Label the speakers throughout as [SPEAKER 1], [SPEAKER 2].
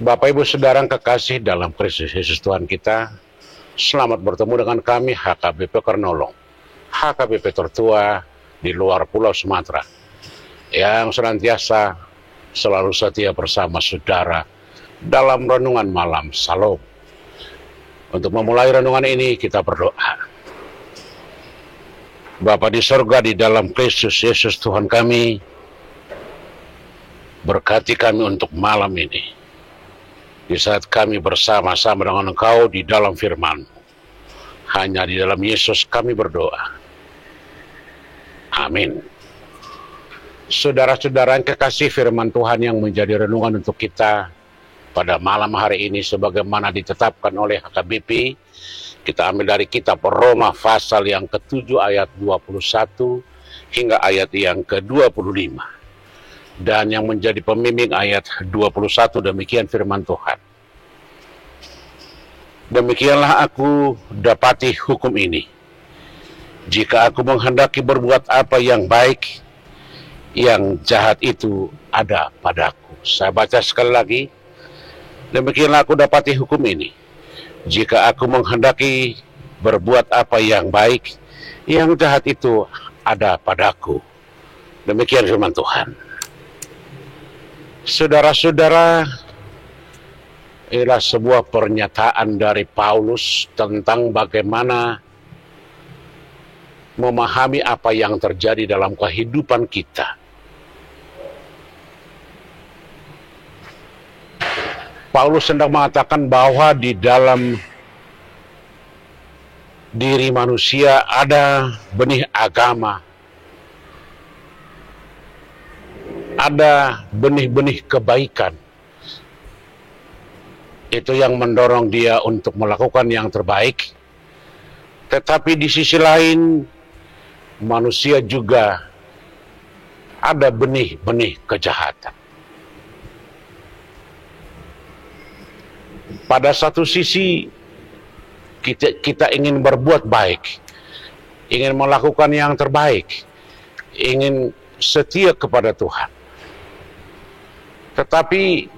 [SPEAKER 1] Bapak Ibu Saudara yang kekasih dalam Kristus Yesus Tuhan kita, selamat bertemu dengan kami HKBP Kernolong, HKBP tertua di luar Pulau Sumatera, yang senantiasa selalu setia bersama saudara dalam renungan malam Salam. Untuk memulai renungan ini kita berdoa. Bapa di sorga, di dalam Kristus Yesus Tuhan kami, berkati kami untuk malam ini. Di saat kami bersama-sama dengan Engkau di dalam firman-Mu. Hanya di dalam Yesus kami berdoa. Amin. Saudara-saudara yang kekasih, firman Tuhan yang menjadi renungan untuk kita pada malam hari ini sebagaimana ditetapkan oleh HKBP, kita ambil dari kitab Roma pasal yang ke-7 ayat 21 hingga ayat yang ke-25. Dan yang menjadi pembimbing ayat 21, demikian firman Tuhan. Demikianlah aku dapati hukum ini. Jika aku menghendaki berbuat apa yang baik, yang jahat itu ada padaku. Saya baca sekali lagi. Demikianlah aku dapati hukum ini. Jika aku menghendaki berbuat apa yang baik, yang jahat itu ada padaku. Demikian firman Tuhan. Saudara-saudara, inilah sebuah pernyataan dari Paulus tentang bagaimana memahami apa yang terjadi dalam kehidupan kita. Paulus sedang mengatakan bahwa di dalam diri manusia ada benih agama, ada benih-benih kebaikan. Itu yang mendorong dia untuk melakukan yang terbaik. Tetapi di sisi lain, manusia juga ada benih-benih kejahatan. Pada satu sisi, kita ingin berbuat baik, ingin melakukan yang terbaik, ingin setia kepada Tuhan. Tetapi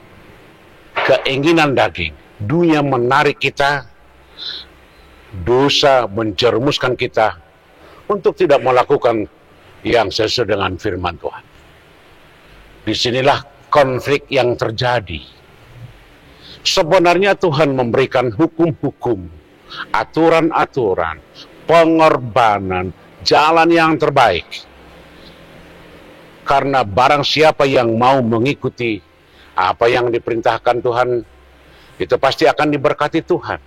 [SPEAKER 1] keinginan daging, dunia menarik kita, dosa menjerumuskan kita untuk tidak melakukan yang sesuai dengan firman Tuhan. Disinilah konflik yang terjadi. Sebenarnya Tuhan memberikan hukum-hukum, aturan-aturan, pengorbanan, jalan yang terbaik. Karena barang siapa yang mau mengikuti apa yang diperintahkan Tuhan, itu pasti akan diberkati Tuhan.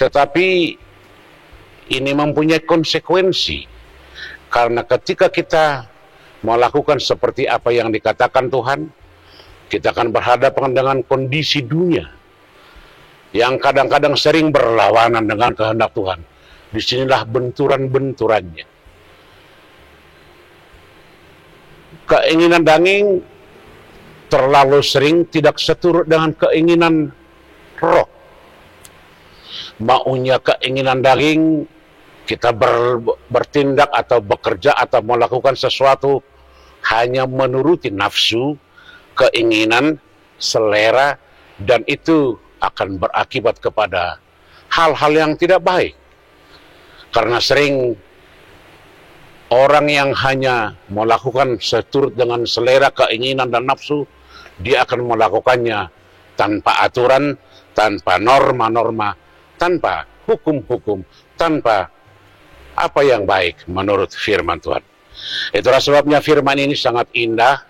[SPEAKER 1] Tetapi ini mempunyai konsekuensi. Karena ketika kita melakukan seperti apa yang dikatakan Tuhan, kita akan berhadapan dengan kondisi dunia yang kadang-kadang sering berlawanan dengan kehendak Tuhan. Disinilah benturan-benturannya. Keinginan daging terlalu sering tidak seturut dengan keinginan roh. Maunya keinginan daging, kita bertindak atau bekerja atau melakukan sesuatu hanya menuruti nafsu, keinginan, selera, dan itu akan berakibat kepada hal-hal yang tidak baik. Karena sering orang yang hanya melakukan seturut dengan selera, keinginan, dan nafsu, dia akan melakukannya tanpa aturan, tanpa norma-norma, tanpa hukum-hukum, tanpa apa yang baik menurut firman Tuhan. Itulah sebabnya firman ini sangat indah,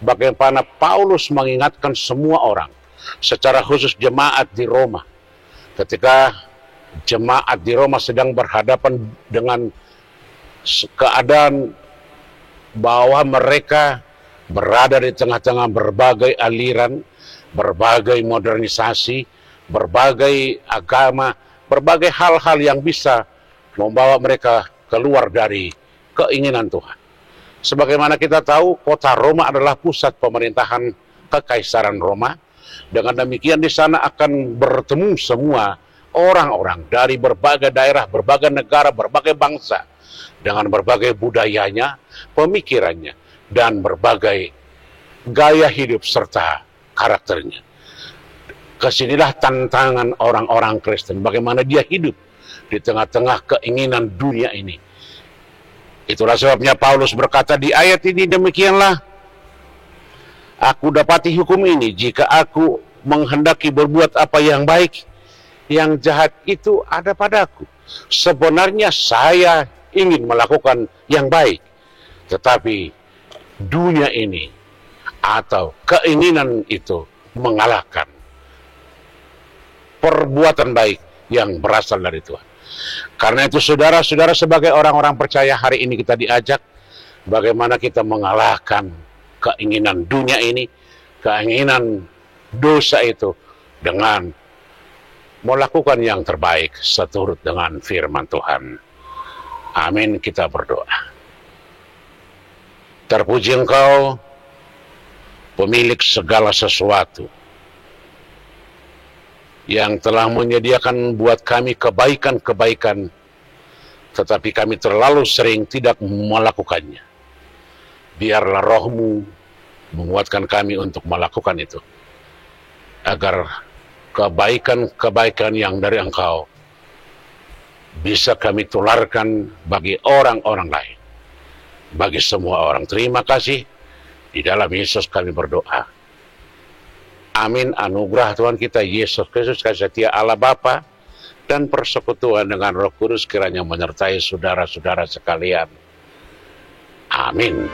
[SPEAKER 1] bagaimana Paulus mengingatkan semua orang, secara khusus jemaat di Roma. Ketika jemaat di Roma sedang berhadapan dengan keadaan bahwa mereka berada di tengah-tengah berbagai aliran, berbagai modernisasi, berbagai agama, berbagai hal-hal yang bisa membawa mereka keluar dari keinginan Tuhan. Sebagaimana kita tahu, kota Roma adalah pusat pemerintahan Kekaisaran Roma. Dengan demikian di sana akan bertemu semua orang-orang dari berbagai daerah, berbagai negara, berbagai bangsa, dengan berbagai budayanya, pemikirannya, dan berbagai gaya hidup serta karakternya. Kesinilah tantangan orang-orang Kristen, bagaimana dia hidup di tengah-tengah keinginan dunia ini. Itulah sebabnya Paulus berkata di ayat ini, demikianlah aku dapati hukum ini, jika aku menghendaki berbuat apa yang baik, yang jahat itu ada padaku. Sebenarnya saya ingin melakukan yang baik, tetapi dunia ini atau keinginan itu mengalahkan perbuatan baik yang berasal dari Tuhan. Karena itu saudara-saudara, sebagai orang-orang percaya, hari ini kita diajak bagaimana kita mengalahkan keinginan dunia ini, keinginan dosa itu, dengan melakukan yang terbaik seturut dengan firman Tuhan. Amin, kita berdoa. Terpuji Engkau, pemilik segala sesuatu, yang telah menyediakan buat kami kebaikan-kebaikan, tetapi kami terlalu sering tidak melakukannya. Biarlah Roh-Mu menguatkan kami untuk melakukan itu, agar kebaikan-kebaikan yang dari Engkau bisa kami tularkan bagi orang-orang lain, bagi semua orang. Terima kasih, di dalam Yesus kami berdoa. Amin. Anugerah Tuhan kita Yesus Kristus, kasih setia Allah Bapa, dan persekutuan dengan Roh Kudus kiranya menyertai saudara-saudara sekalian. Amin.